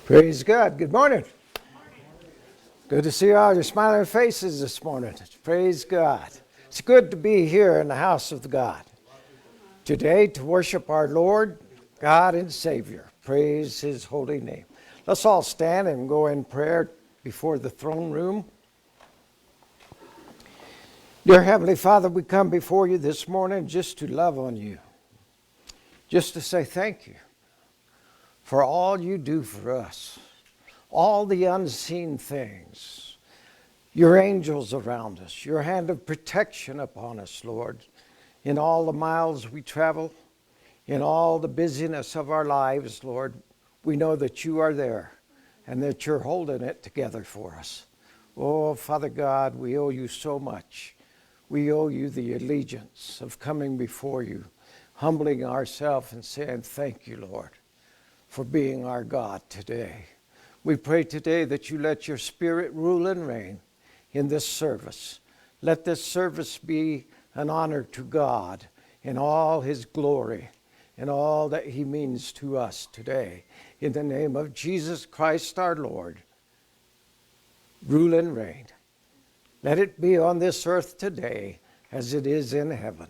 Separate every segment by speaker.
Speaker 1: Praise God. Good morning. Good to see all your smiling faces this morning. Praise God. It's good to be here in the house of God today to worship our Lord, God, and Savior. Praise His holy name. Let's all stand and go in prayer before the throne room. Dear Heavenly Father, we come before you this morning just to love on you, just to say thank you for all you do for us, all the unseen things, your angels around us, your hand of protection upon us, Lord, in all the miles we travel, in all the busyness of our lives, Lord. We know that you are there and that you're holding it together for us. Oh, Father God, we owe you so much. We owe you the allegiance of coming before you, humbling ourselves and saying, thank you, Lord, for being our God today. We pray today that you let your Spirit rule and reign in this service. Let this service be an honor to God in all his glory and all that he means to us today. In the name of Jesus Christ our Lord, rule and reign. Let it be on this earth today as it is in heaven,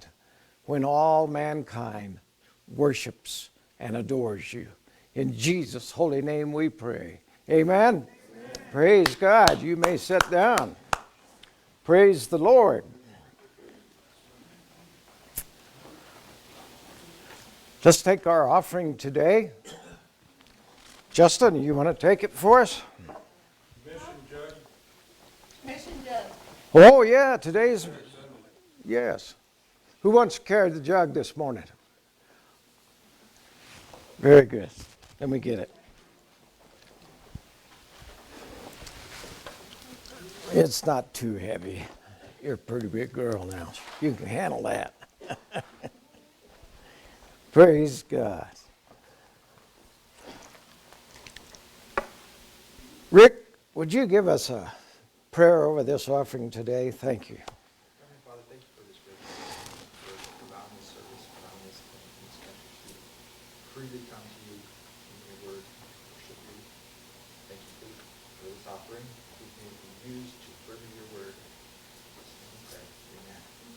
Speaker 1: when all mankind worships and adores you. In Jesus' holy name we pray. Amen. Amen. Praise God. You may sit down. Praise the Lord. Let's take our offering today. Justin, you want to take it for us?
Speaker 2: Mission jug.
Speaker 1: Oh, yeah, today's, yes. Who wants to carry the jug this morning? Very good. Let me get it. It's not too heavy. You're a pretty big girl now. You can handle that. Praise God. Rick, would you give us a prayer over this offering today? Thank you.
Speaker 3: Heavenly Father, thank you for this great day, for allowing this service, allowing this country to freely come to you in your word, worship you. Thank you for this offering. We may be used to further your word.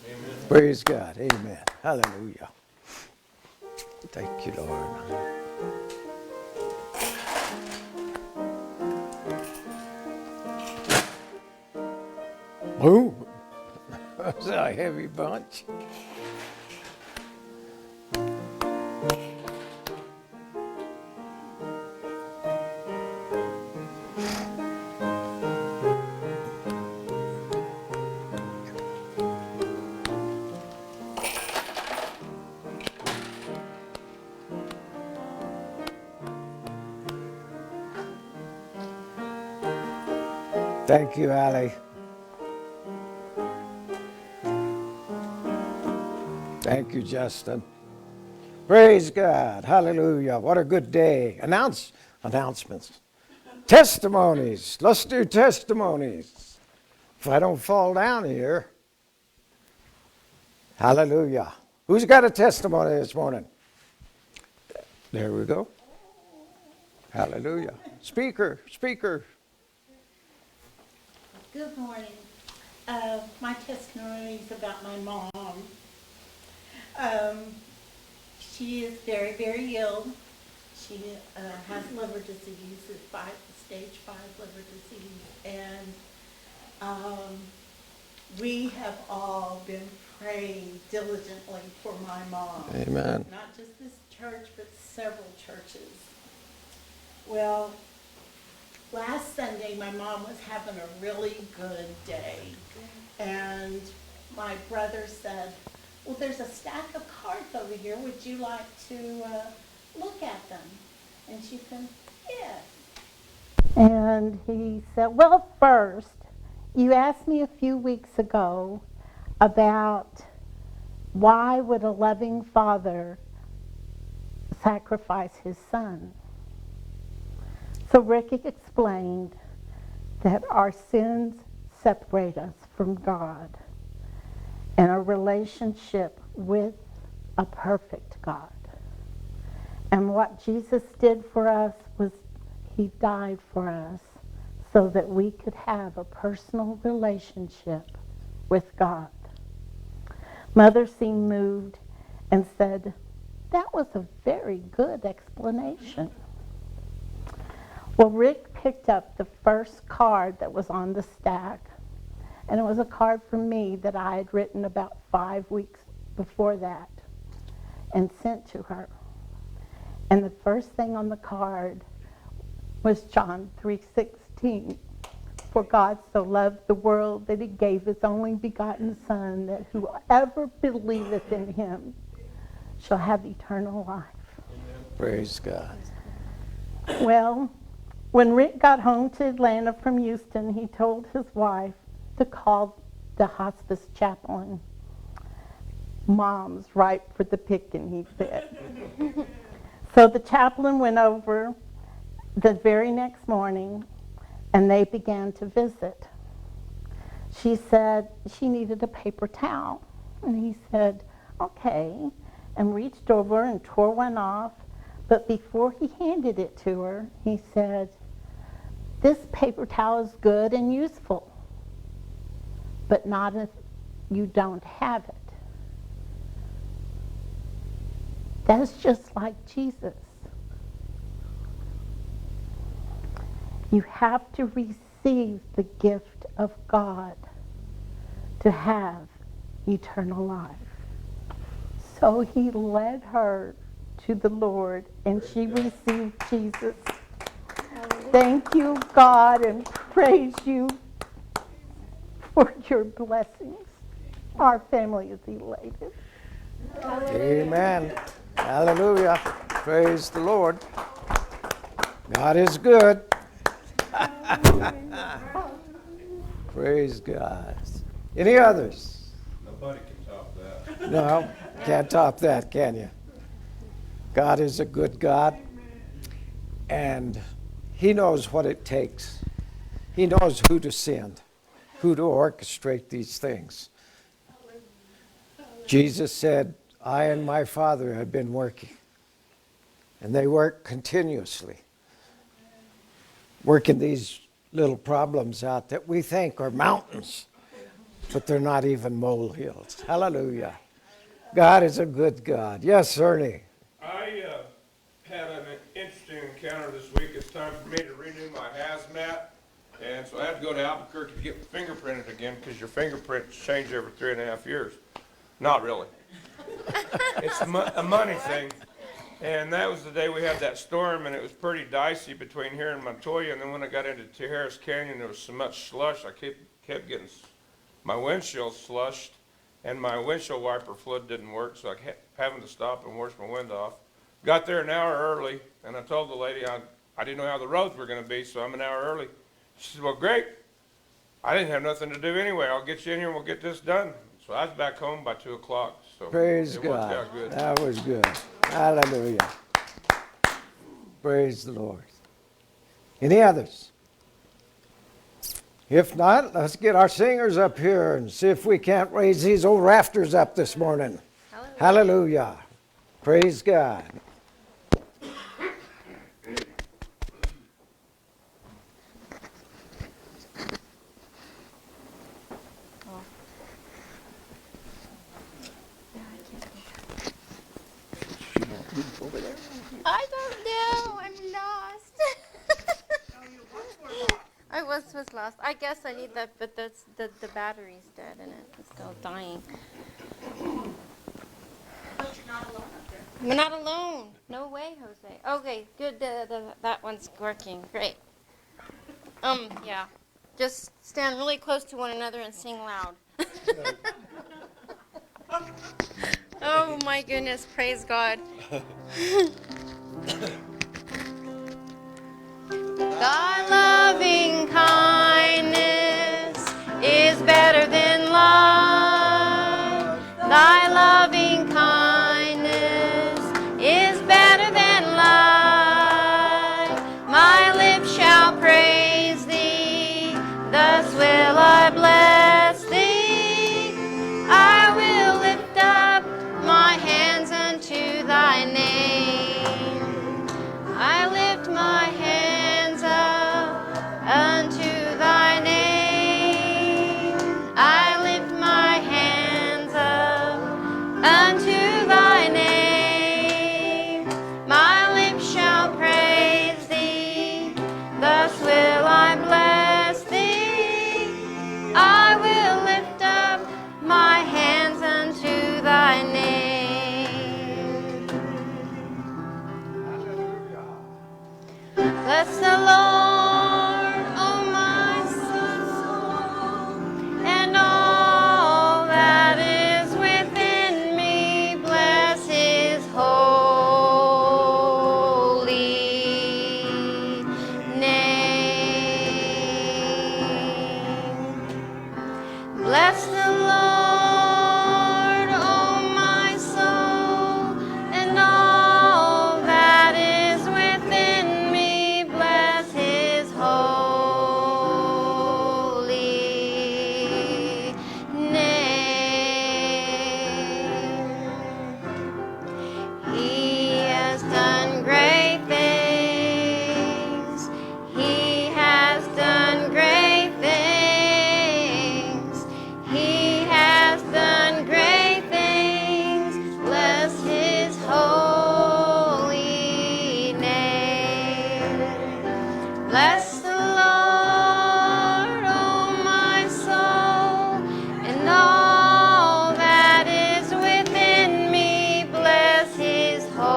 Speaker 3: Amen. Amen.
Speaker 1: Praise God. Amen. Hallelujah. Thank you, Lord. Ooh, that's a heavy bunch. Thank you, Allie. Thank you, Justin. Praise God. Hallelujah. What a good day. Announcements. Testimonies. Let's do testimonies. If I don't fall down here. Hallelujah. Who's got a testimony this morning? There we go. Hallelujah. Speaker.
Speaker 2: Good morning. My testimony is about my mom. She is very, very ill. She has liver disease, stage 5 liver disease, and we have all been praying diligently for my mom.
Speaker 1: Amen.
Speaker 2: Not just this church, but several churches. Well, last Sunday, my mom was having a really good day, and my brother said, well, there's a stack of cards over here. Would you like to look at them? And she said, yes. And he said, well, first, you asked me a few weeks ago about why would a loving father sacrifice his son? So Ricky explained that our sins separate us from God and a relationship with a perfect God. And what Jesus did for us was He died for us so that we could have a personal relationship with God. Mother seemed moved and said, "That was a very good explanation." Well, Rick picked up the first card that was on the stack, and it was a card from me that I had written about 5 weeks before that and sent to her. And the first thing on the card was John 3:16. For God so loved the world that he gave his only begotten Son, that whoever believeth in him shall have eternal life.
Speaker 1: Praise God.
Speaker 2: Well, when Rick got home to Atlanta from Houston, he told his wife to call the hospice chaplain. Mom's ripe for the picking, he said. So the chaplain went over the very next morning, and they began to visit. She said she needed a paper towel, and he said, "Okay," and reached over and tore one off. But before he handed it to her, he said, "This paper towel is good and useful, but not if you don't have it." That's just like Jesus. You have to receive the gift of God to have eternal life. So he led her to the Lord, and she received Jesus. Thank you, God, and praise you for your blessings. Our family is elated.
Speaker 1: Amen. Hallelujah. Praise the Lord. God is good. Praise God. Any others?
Speaker 4: Nobody can top that.
Speaker 1: No, can't top that, can you? God is a good God, and he knows what it takes. He knows who to send, who to orchestrate these things. Jesus said, "I and my Father have been working," and they work continuously, working these little problems out that we think are mountains, but they're not even molehills. Hallelujah. God is a good God. Yes, Ernie.
Speaker 4: I had an interesting encounter this week. It's time for me to renew my hazmat. And so I had to go to Albuquerque to get fingerprinted again because your fingerprints change every 3.5 years. Not really. It's a money thing. And that was the day we had that storm, and it was pretty dicey between here and Montoya. And then when I got into Harris Canyon, there was so much slush, I kept getting my windshield slushed, and my windshield wiper fluid didn't work, so I kept having to stop and wash my wind off. Got there an hour early, and I told the lady I didn't know how the roads were going to be, so I'm an hour early. She said, "Well, great. I didn't have nothing to do anyway. I'll get you in here and we'll get this done." So I was back home by 2 o'clock. So
Speaker 1: Praise
Speaker 4: it worked
Speaker 1: God.
Speaker 4: out good.
Speaker 1: That was good. Hallelujah. Praise the Lord. Any others? If not, let's get our singers up here and see if we can't raise these old rafters up this morning.
Speaker 5: Hallelujah.
Speaker 1: Hallelujah. Praise God.
Speaker 5: I don't know. I'm lost. I was lost. I guess I need that, but the battery's dead and it's still dying.
Speaker 6: But you're not alone up there.
Speaker 5: We're not alone. No way, Jose. Okay, good. That one's working. Great. Yeah. Just stand really close to one another and sing loud. Oh my goodness, praise God. Thy loving kindness is better than life. Thy loving kindness is better than life. My lips shall praise thee, thus will I bless thee. I will lift up my hands unto thy name. Bless the Lord, oh my soul, and all that is within me. Bless his holy name. Bless the Lord, oh my soul, and all that is within me. Bless his holy name. He has done great things. He has done great things. He has done great things. Bless his holy name. Bless the Lord, oh my soul, and all that is within me. Bless his holy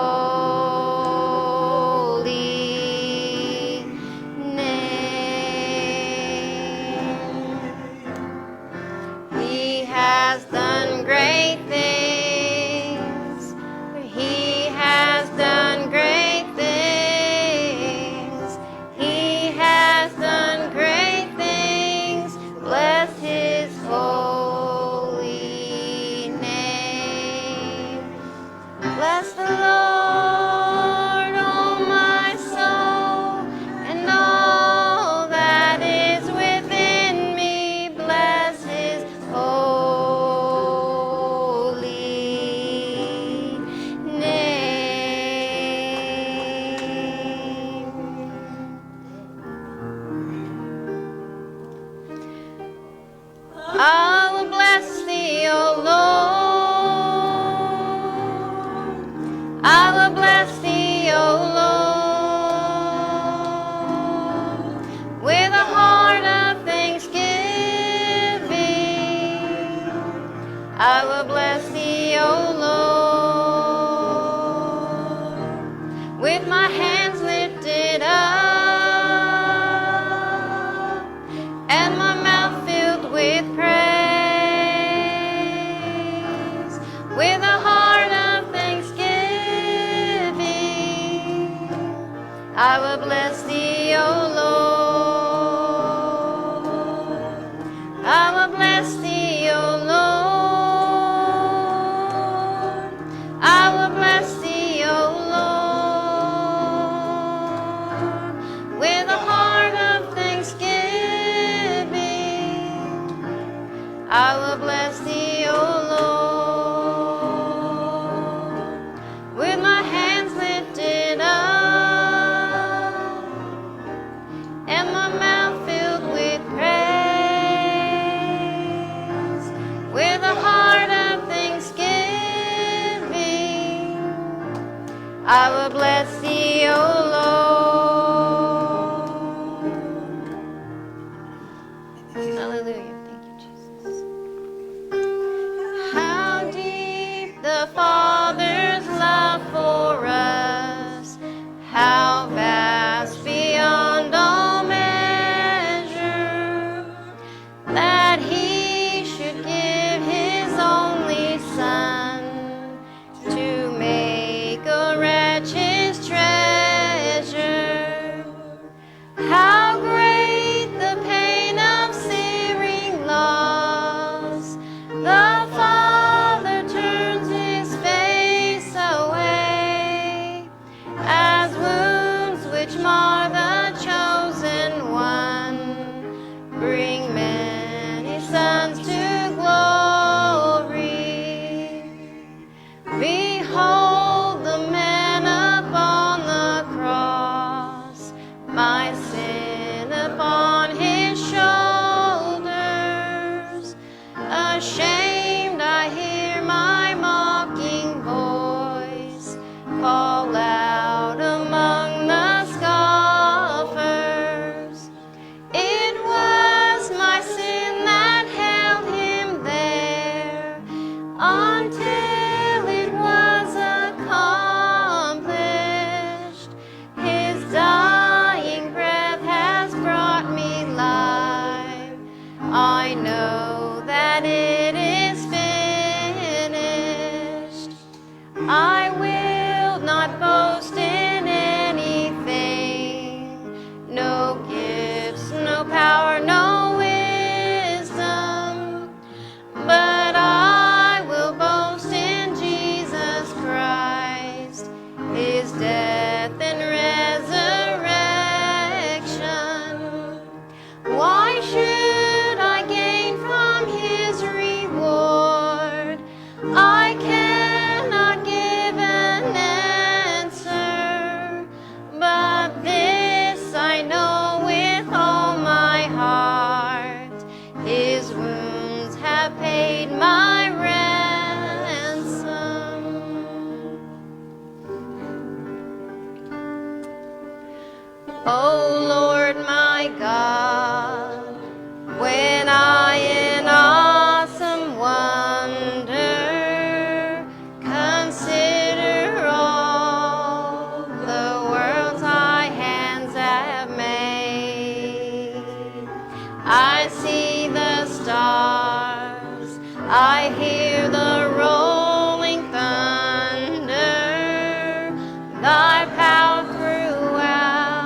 Speaker 5: name. He has done great things. He has done great things. He has done great things. Bless his holy name. Bless the Lord, oh my soul, and all that is within me. Bless his holy name. I will bless thee, O Lord. I will bless thee, O Lord, with a heart of thanksgiving. I will bless thee, O Lord, with my hands lifted up and my mouth filled with praise, with a heart of thanksgiving. I will bless thee, O Lord. I will bless thee, O Lord. I will bless thee, O Lord, with a heart of thanksgiving. I will bless thee, O Lord, with my hands lifted up and my mouth filled with praise, with a heart of thanksgiving. I will bless thee, O Lord. Hallelujah. Thank you, Jesus. How deep the Father's love for us, how vast beyond all measure, that he should give his only Son to make a wretch his treasure. How great the pain of searing loss! The Father turns his face away, as wounds which mar the chosen one bring many sons to glory. Behold the man upon the cross, my sin upon his shoulders. Ashamed, I hear my mocking voice call out among the scholars. O Lord my God, when I in awesome wonder consider all the worlds thy hands have made, I see the stars, I hear the rolling thunder, thy power throughout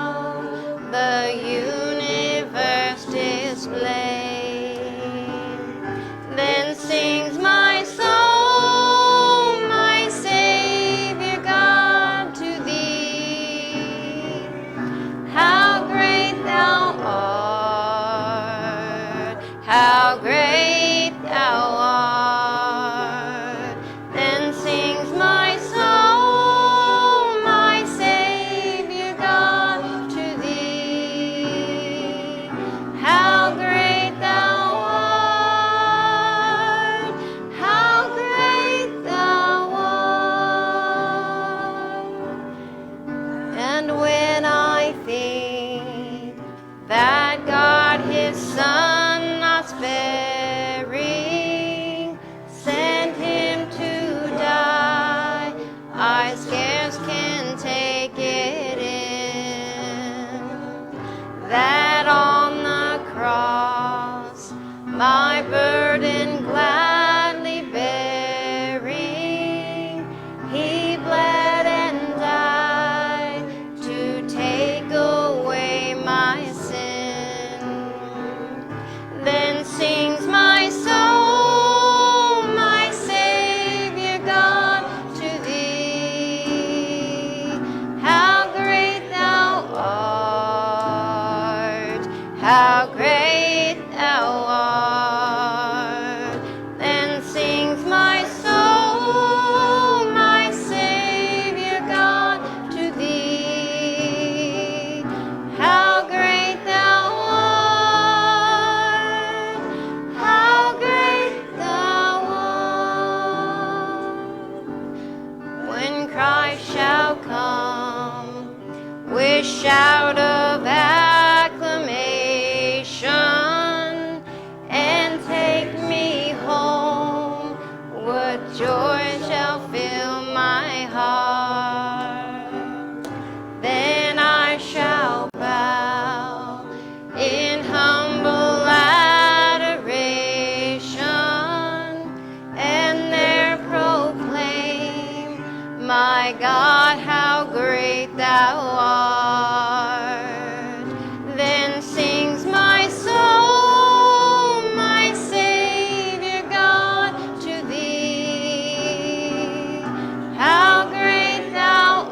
Speaker 5: the universe displayed. Then sings my soul, my Savior God, to thee. How great thou art, how great thou art. Then sings my soul, my Savior God, to thee. How great thou art, how great thou art. And when I think that God his Son not sparing sent him to die, I scarce can take it in, that on the cross my burden gladly bearing, he bled and died to take away my sin. Then sings my soul, my Savior God, to thee. How great thou art, how great thou art. Then sings my soul, my Savior God, to thee. How great thou art, how great thou art. When Christ shall come with shout of acclamation and take me home, what joy shall fill my heart. Then I shall bow in humble adoration and there proclaim, my God, how great thou art. Then sings my soul, my Savior God, to thee. How great thou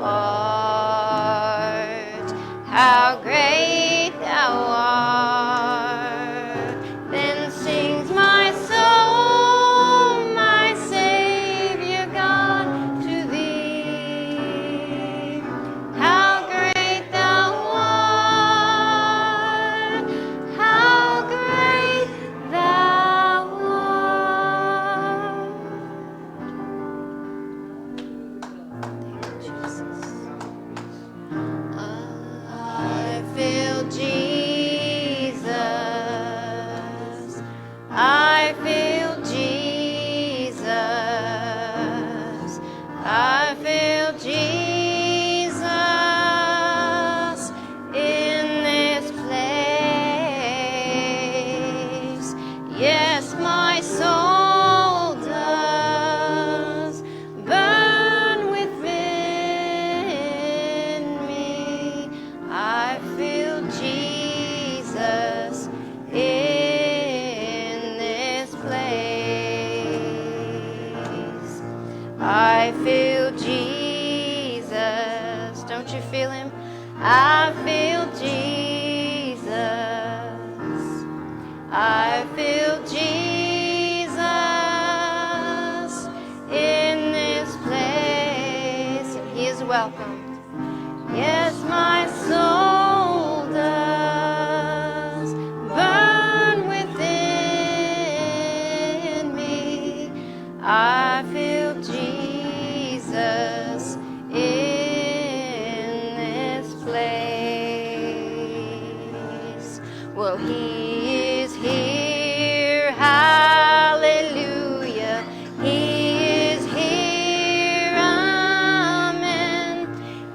Speaker 5: art, how great thou art. Then sings my soul, my Savior God, to thee. How great thou art, how great thou art. I feel Jesus. I feel Jesus. I feel Jesus in this place. Yes, my soul does burn within me. I feel Jesus in this place. I feel Jesus. Don't you feel him? I feel Jesus. I feel Jesus in this place. He is welcome. Yes, my soul does burn within me. I feel Jesus in this place. Oh, he is here. Hallelujah. He is here. Amen.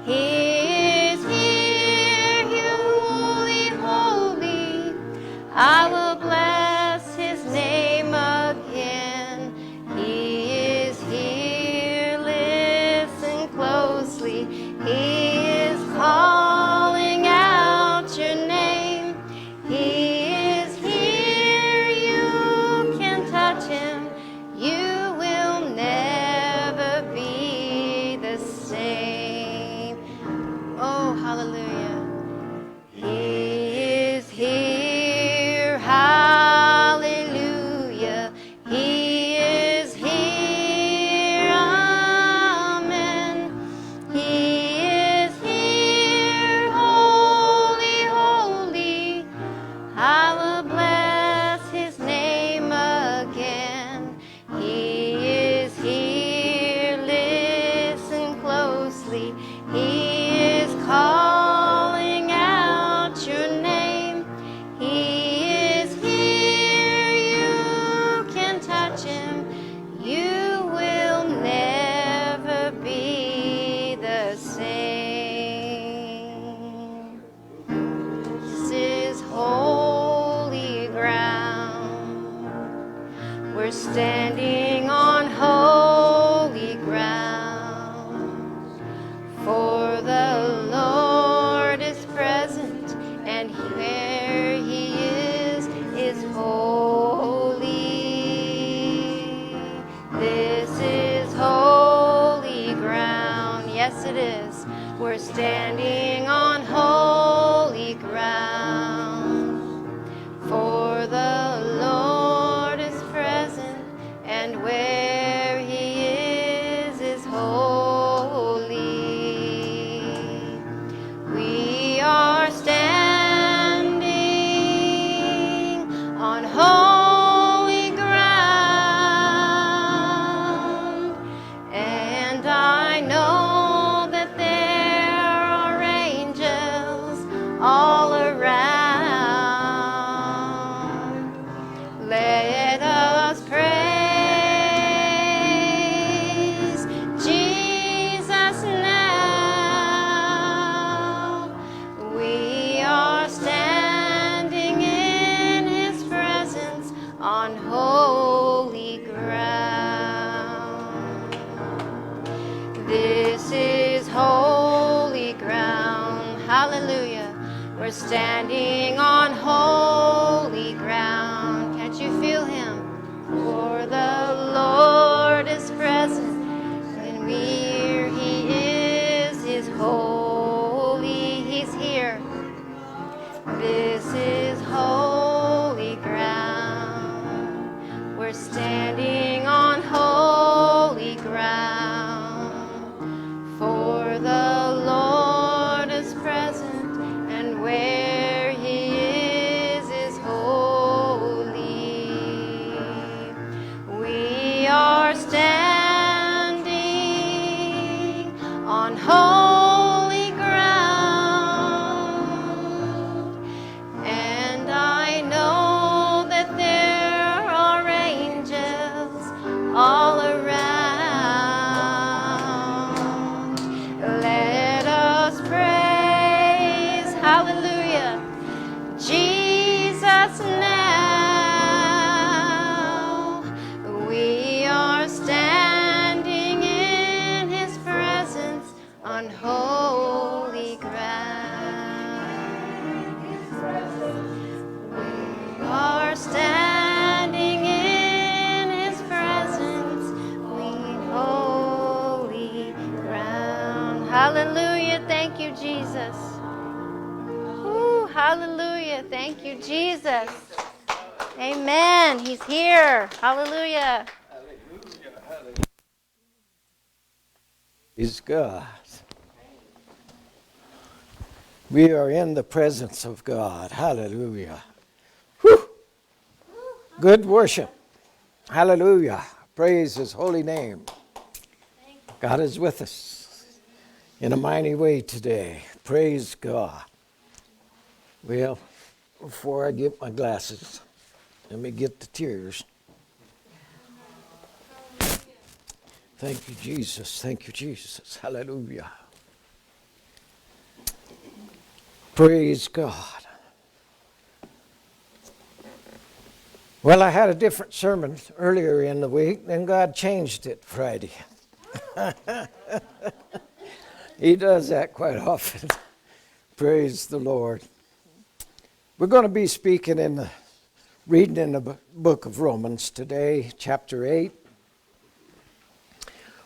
Speaker 5: He is here. You holy, holy. I will bless his name again. He is here. Listen closely. He is calling out your name. He is here. You can touch him. You will never be the same. Oh, hallelujah. He is here. Hallelujah. He is here. Amen. He is here. Holy, holy. I will bless his name again. He is here. Listen closely. He is calling out your name. He is here. You can touch him. You will never be the same. This is holy ground. We're standing on holy ground. For the Lord is present, and where he is holy. This is holy ground. Yes, it is. We're standing on holy ground. For the Lord is present, and where he is holy. We are standing on holy ground, and I know that there are angels all around. Let us praise Jesus now. We are standing in his presence on holy ground. This is holy ground. Hallelujah. We're standing on holy ground. Can't you feel him? For the Lord is present, and where he is holy. He's here. This is holy ground. We're standing on holy ground. For the Lord is present, and where he is holy. We are standing on holy ground, and I know that there are angels all around. Let us praise, hallelujah, Jesus now. We are standing in his presence on holy ground. We are standing in his presence on holy ground. Hallelujah. Thank you, Jesus. Ooh, hallelujah. Thank you, Jesus. Amen. He's here. Hallelujah.
Speaker 1: Praise God. We are in the presence of God. Hallelujah. Whew. Good worship. Hallelujah. Praise his holy name. God is with us in a mighty way today. Praise God. Well, before I get my glasses. Let me get the tears. Thank you, Jesus. Thank you, Jesus. Hallelujah. Praise God. Well, I had a different sermon earlier in the week, then God changed it Friday. He does that quite often. Praise the Lord. We're going to be reading in the book of Romans today, chapter 8.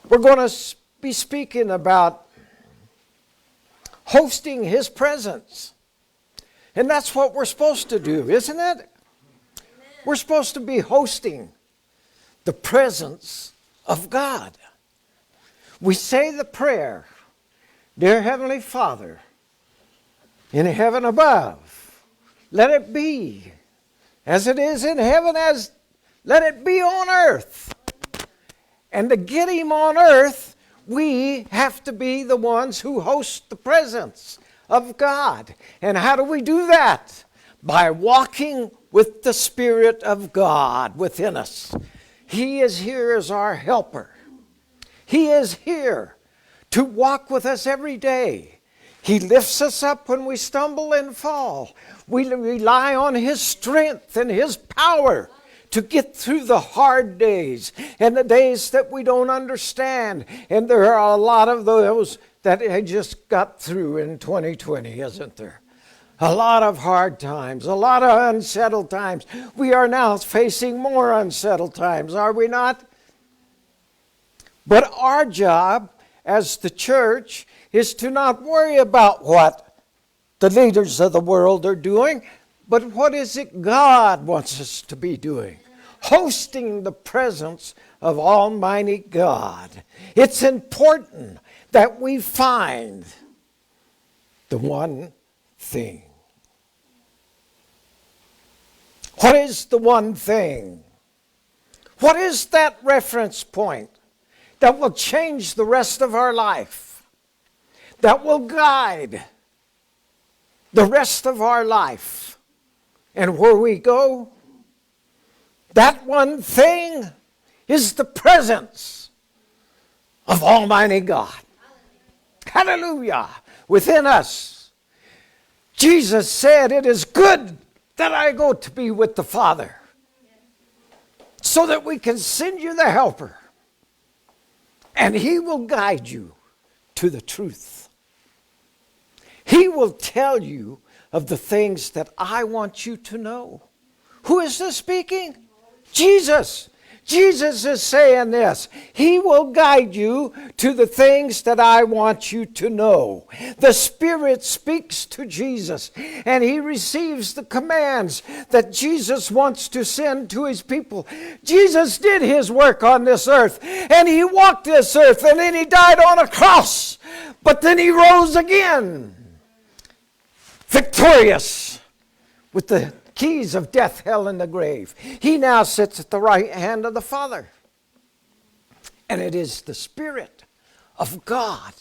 Speaker 1: We're going to be speaking about hosting His presence. And that's what we're supposed to do, isn't it? Amen. We're supposed to be hosting the presence of God. We say the prayer, Dear Heavenly Father, in heaven above, let it be as it is in heaven, as let it be on earth. And to get Him on earth, we have to be the ones who host the presence of God. And how do we do that? By walking with the Spirit of God within us. He is here as our helper. He is here to walk with us every day. He lifts us up when we stumble and fall. We rely on His strength and His power to get through the hard days and the days that we don't understand. And there are a lot of those that I just got through in 2020, isn't there? A lot of hard times, a lot of unsettled times. We are now facing more unsettled times, are we not? But our job as the church is to not worry about what the leaders of the world are doing, but what is it God wants us to be doing? Hosting the presence of Almighty God. It's important that we find the one thing. What is the one thing? What is that reference point that will change the rest of our life? That will guide the rest of our life and where we go? That one thing is the presence of Almighty God. Hallelujah. Within us. Jesus said, it is good that I go to be with the Father, so that we can send you the helper. And He will guide you to the truth. He will tell you of the things that I want you to know. Who is this speaking? Jesus. Jesus is saying this. He will guide you to the things that I want you to know. The Spirit speaks to Jesus, and He receives the commands that Jesus wants to send to His people. Jesus did His work on this earth, and He walked this earth, and then He died on a cross. But then He rose again, victorious, with the keys of death, hell, and the grave. He now sits at the right hand of the Father. And it is the Spirit of God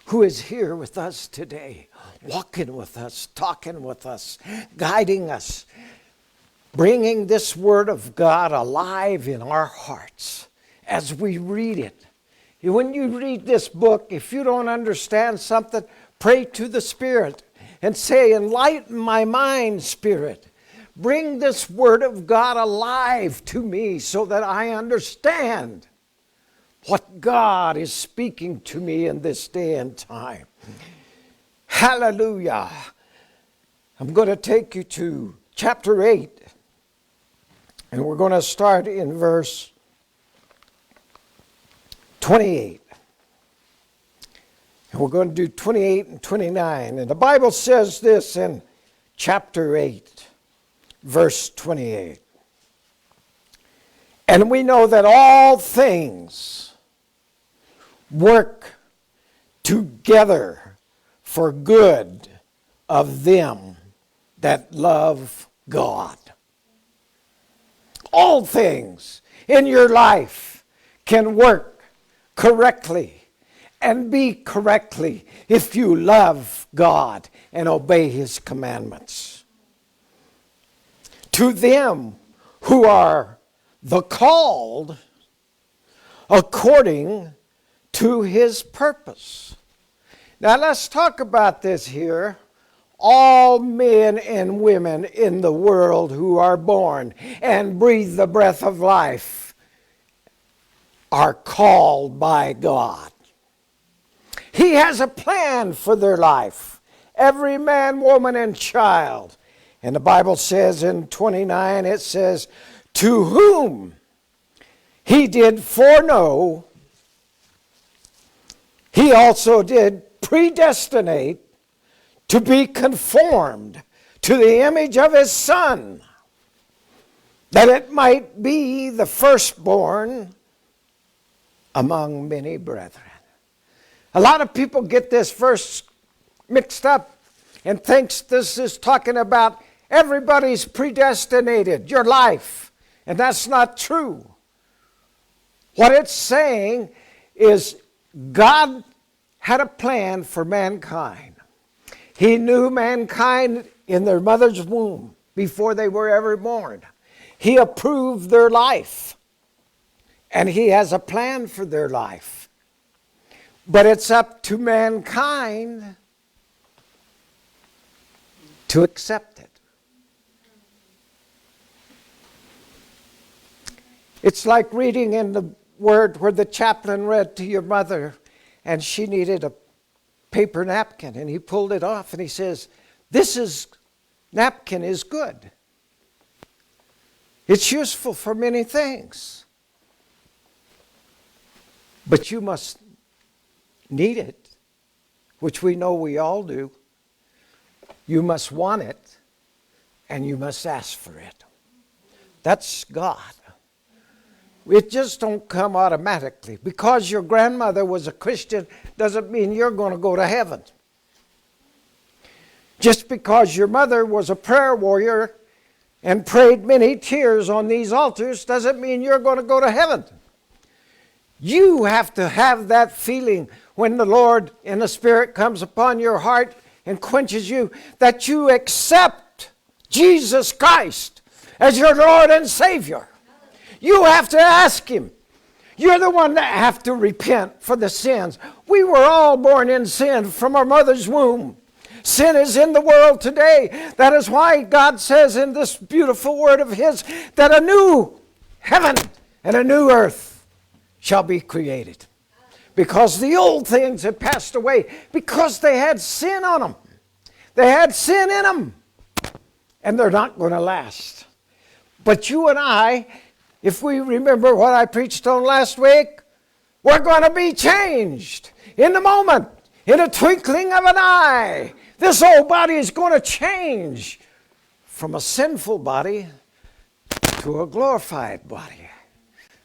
Speaker 1: who is here with us today, walking with us, talking with us, guiding us, bringing this Word of God alive in our hearts as we read it. When you read this book, if you don't understand something, pray to the Spirit and say, enlighten my mind, Spirit. Bring this Word of God alive to me so that I understand what God is speaking to me in this day and time. Hallelujah. I'm going to take you to chapter 8, and we're going to start in verse 28. And we're going to do 28 and 29. And the Bible says this in chapter 8. Verse 28. And we know that all things work together for good of them that love God. All things in your life can work correctly and be correctly if you love God and obey His commandments. to them who are the called according to his purpose. Now let's talk about this here. All men and women in the world who are born and breathe the breath of life are called by God. He has a plan for their life. Every man, woman, and child. And the Bible says in 29, it says, to whom he did foreknow, he also did predestinate to be conformed to the image of his Son, that it might be the firstborn among many brethren. A lot of people get this verse mixed up and thinks this is talking about everybody's predestinated, your life. And that's not true. What it's saying is God had a plan for mankind. He knew mankind in their mother's womb before they were ever born. He approved their life. And he has a plan for their life. But it's up to mankind to accept it. It's like reading in the Word where the chaplain read to your mother and she needed a paper napkin and he pulled it off and he says, this napkin is good. It's useful for many things. But you must need it, which we know we all do. You must want it, and you must ask for it. That's God. It just don't come automatically. Because your grandmother was a Christian doesn't mean you're going to go to heaven. Just because your mother was a prayer warrior and prayed many tears on these altars doesn't mean you're going to go to heaven. You have to have that feeling when the Lord in the Spirit comes upon your heart and quenches you, that you accept Jesus Christ as your Lord and Savior. You have to ask Him. You're the one that have to repent for the sins. We were all born in sin from our mother's womb. Sin is in the world today. That is why God says in this beautiful word of His that a new heaven and a new earth shall be created. Because the old things have passed away because they had sin on them. They had sin in them. And they're not going to last. But you and I, if we remember what I preached on last week, we're going to be changed in the moment, in a twinkling of an eye. This old body is going to change from a sinful body to a glorified body.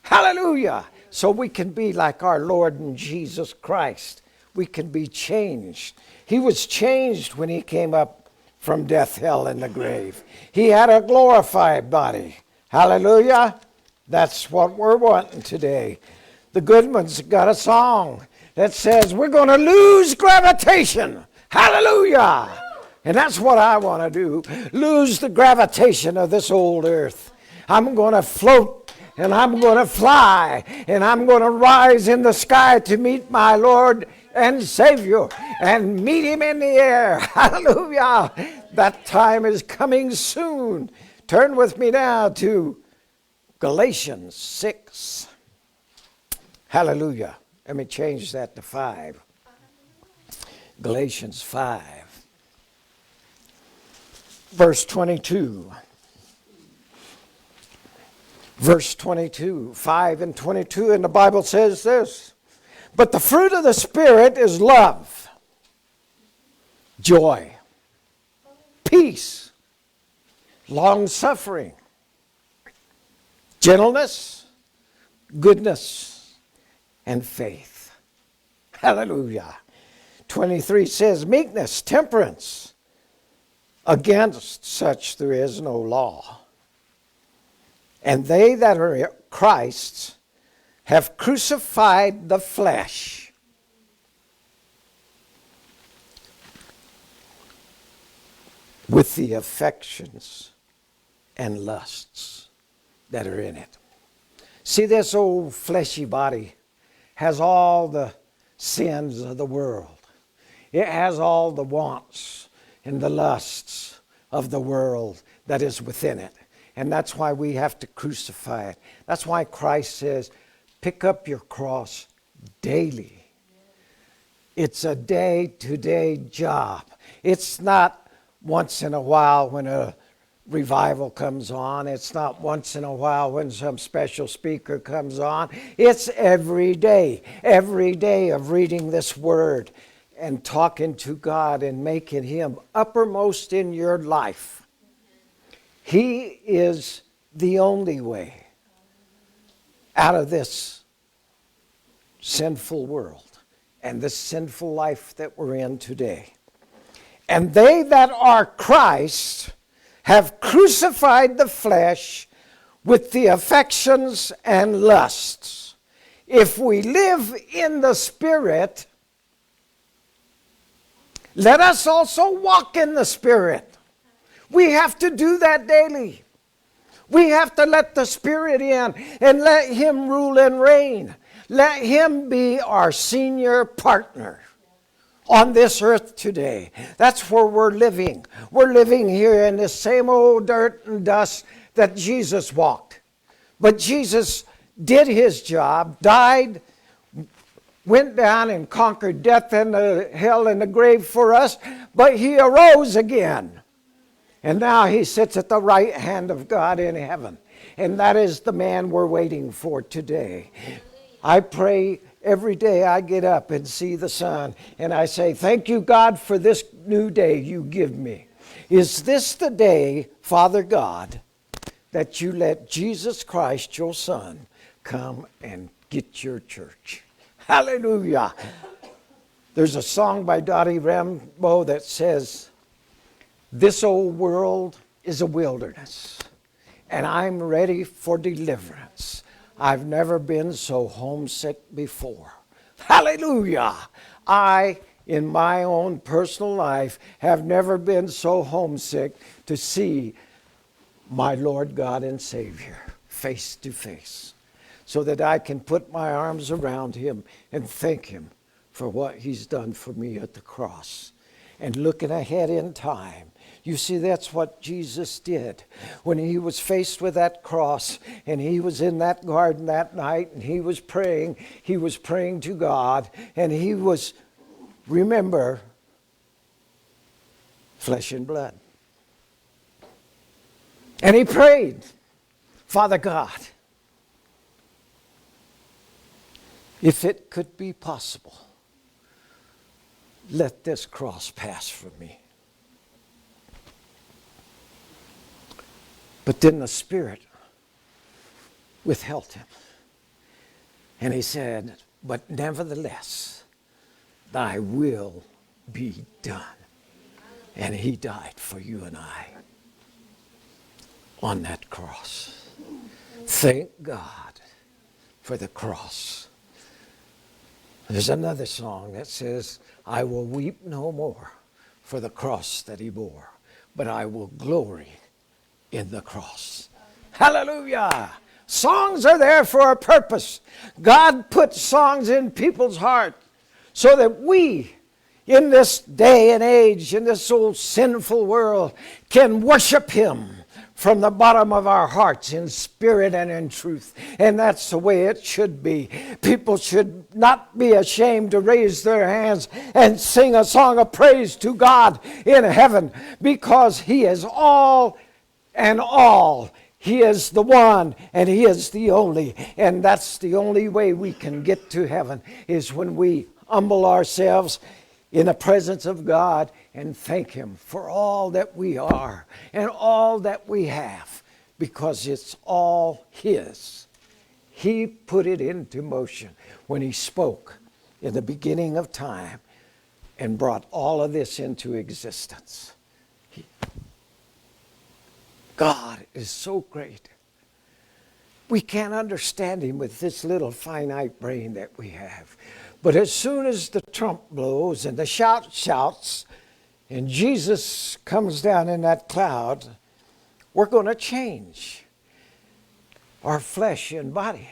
Speaker 1: Hallelujah. So we can be like our Lord and Jesus Christ. We can be changed. He was changed when He came up from death, hell, and the grave. He had a glorified body. Hallelujah. That's what we're wanting today. The Goodmans got a song that says, we're going to lose gravitation. Hallelujah. And that's what I want to do. Lose the gravitation of this old earth. I'm going to float. And I'm going to fly, and I'm going to rise in the sky to meet my Lord and Savior, and meet Him in the air. Hallelujah. That time is coming soon. Turn with me now to Galatians 6. Hallelujah. Let me change that to 5. Galatians 5. Verse 22. Verse 22, 5 and 22, and the Bible says this, but the fruit of the Spirit is love, joy, peace, long-suffering, gentleness, goodness, and faith. Hallelujah. 23 says meekness, temperance. Against such there is no law. And they that are Christ's have crucified the flesh with the affections and lusts that are in it. See, this old fleshy body has all the sins of the world. It has all the wants and the lusts of the world that is within it. And that's why we have to crucify it. That's why Christ says, pick up your cross daily. It's a day-to-day job. It's not once in a while when a revival comes on. It's not once in a while when some special speaker comes on. It's every day of reading this word and talking to God and making Him uppermost in your life. He is the only way out of this sinful world and this sinful life that we're in today. And they that are Christ have crucified the flesh with the affections and lusts. If we live in the Spirit, let us also walk in the Spirit. We have to do that daily. We have to let the Spirit in and let Him rule and reign. Let Him be our senior partner on this earth today. That's where we're living. We're living here in this same old dirt and dust that Jesus walked. But Jesus did His job, died, went down and conquered death and hell and the grave for us, but He arose again. And now He sits at the right hand of God in heaven. And that is the man we're waiting for today. I pray every day I get up and see the sun, and I say, thank you, God, for this new day you give me. Is this the day, Father God, that you let Jesus Christ, your Son, come and get your church? Hallelujah. There's a song by Dottie Rambo that says, this old world is a wilderness, and I'm ready for deliverance. I've never been so homesick before. Hallelujah. I, in my own personal life, have never been so homesick to see my Lord God and Savior face to face, so that I can put my arms around Him and thank Him for what He's done for me at the cross. And looking ahead in time, you see, that's what Jesus did when He was faced with that cross and He was in that garden that night and He was praying to God, and He was, remember, flesh and blood. And He prayed, Father God, if it could be possible, let this cross pass from me. But then the Spirit withheld Him. And He said, but nevertheless, thy will be done. And He died for you and I on that cross. Thank God for the cross. There's another song that says, I will weep no more for the cross that He bore, but I will glory in the cross. Hallelujah. Songs are there for a purpose. God put songs in people's hearts so that we, in this day and age, in this old sinful world, can worship Him from the bottom of our hearts in spirit and in truth. And that's the way it should be. People should not be ashamed to raise their hands and sing a song of praise to God in heaven, because He is all and all. He is the one and He is the only. And that's the only way we can get to heaven, is when we humble ourselves in the presence of God and thank Him for all that we are and all that we have, because it's all His. He put it into motion when He spoke in the beginning of time and brought all of this into existence. God is so great. We can't understand Him with this little finite brain that we have. But as soon as the trump blows and the shout shouts and Jesus comes down in that cloud, we're going to change our flesh and body.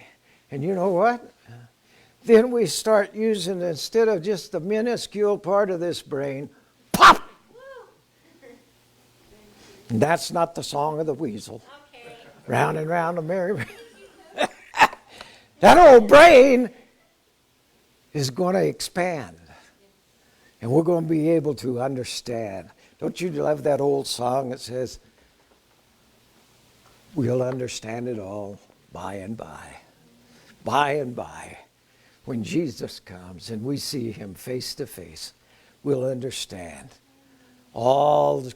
Speaker 1: And you know what? Then we start using, instead of just the minuscule part of this brain, pop! And that's not the song of the weasel.
Speaker 5: Okay.
Speaker 1: Round and round the merry. That old brain is going to expand. And we're going to be able to understand. Don't you love that old song that says, we'll understand it all by and by. By and by. When Jesus comes and we see him face to face, we'll understand all the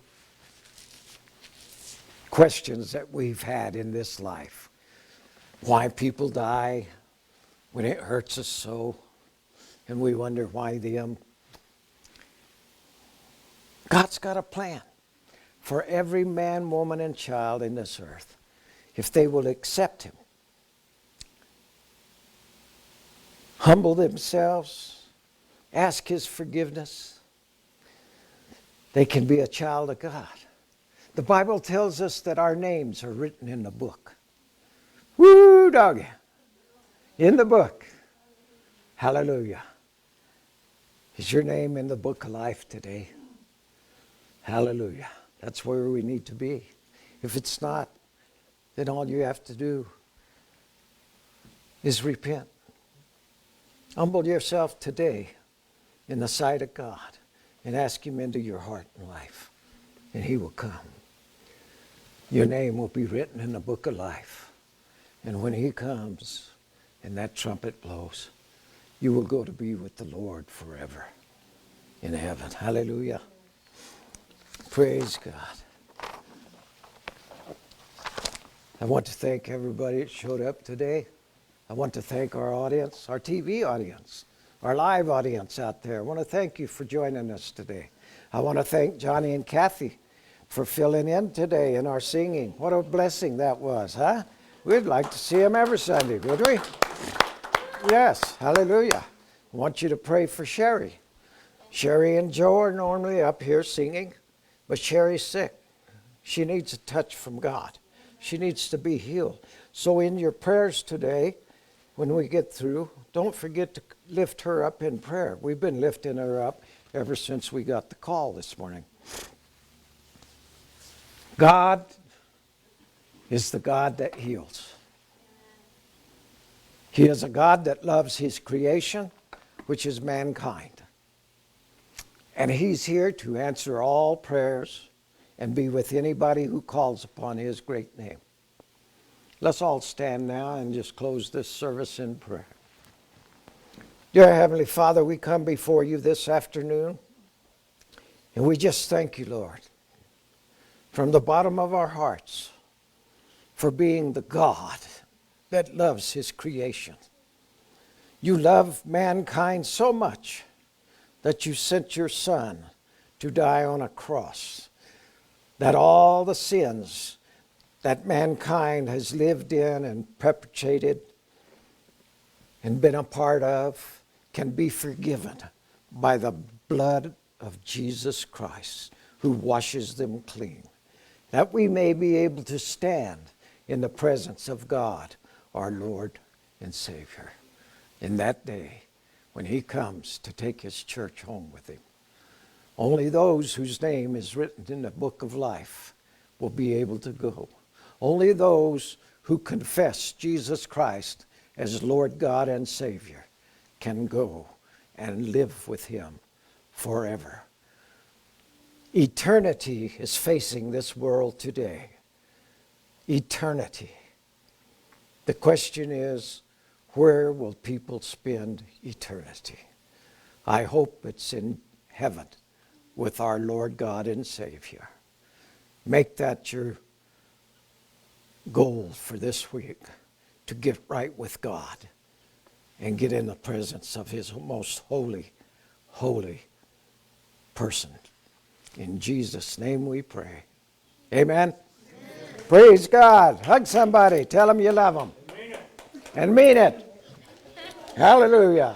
Speaker 1: questions that we've had in this life. Why people die when it hurts us so, and we wonder why them. God's got a plan for every man, woman, and child in this earth. If they will accept him, humble themselves, ask his forgiveness, they can be a child of God. The Bible tells us that our names are written in the book. Woo, doggy. In the book. Hallelujah. Is your name in the book of life today? Hallelujah. That's where we need to be. If it's not, then all you have to do is repent. Humble yourself today in the sight of God and ask him into your heart and life, and he will come. Your name will be written in the book of life. And when he comes and that trumpet blows, you will go to be with the Lord forever in heaven. Hallelujah. Praise God. I want to thank everybody that showed up today. I want to thank our audience, our TV audience, our live audience out there. I want to thank you for joining us today. I want to thank Johnny and Kathy for filling in today in our singing. What a blessing that was, huh? We'd like to see them every Sunday, would we? Yes, hallelujah. I want you to pray for Sherry. Sherry and Joe are normally up here singing, but Sherry's sick. She needs a touch from God. She needs to be healed. So in your prayers today, when we get through, don't forget to lift her up in prayer. We've been lifting her up ever since we got the call this morning. God is the God that heals. He is a God that loves his creation, which is mankind. And he's here to answer all prayers and be with anybody who calls upon his great name. Let's all stand now and just close this service in prayer. Dear Heavenly Father, we come before you this afternoon, and we just thank you, Lord, from the bottom of our hearts, for being the God that loves his creation. You love mankind so much that you sent your Son to die on a cross, that all the sins that mankind has lived in and perpetrated and been a part of can be forgiven by the blood of Jesus Christ, who washes them clean, that we may be able to stand in the presence of God, our Lord and Savior, in that day when he comes to take his church home with him. Only those whose name is written in the book of life will be able to go. Only those who confess Jesus Christ as Lord God and Savior can go and live with him forever. Eternity is facing this world today. Eternity. The question is, where will people spend eternity? I hope it's in heaven with our Lord God and Savior. Make that your goal for this week, to get right with God and get in the presence of his most holy, holy person. In Jesus' name we pray. Amen. Praise God. Hug somebody. Tell them you love them. And mean it. Hallelujah.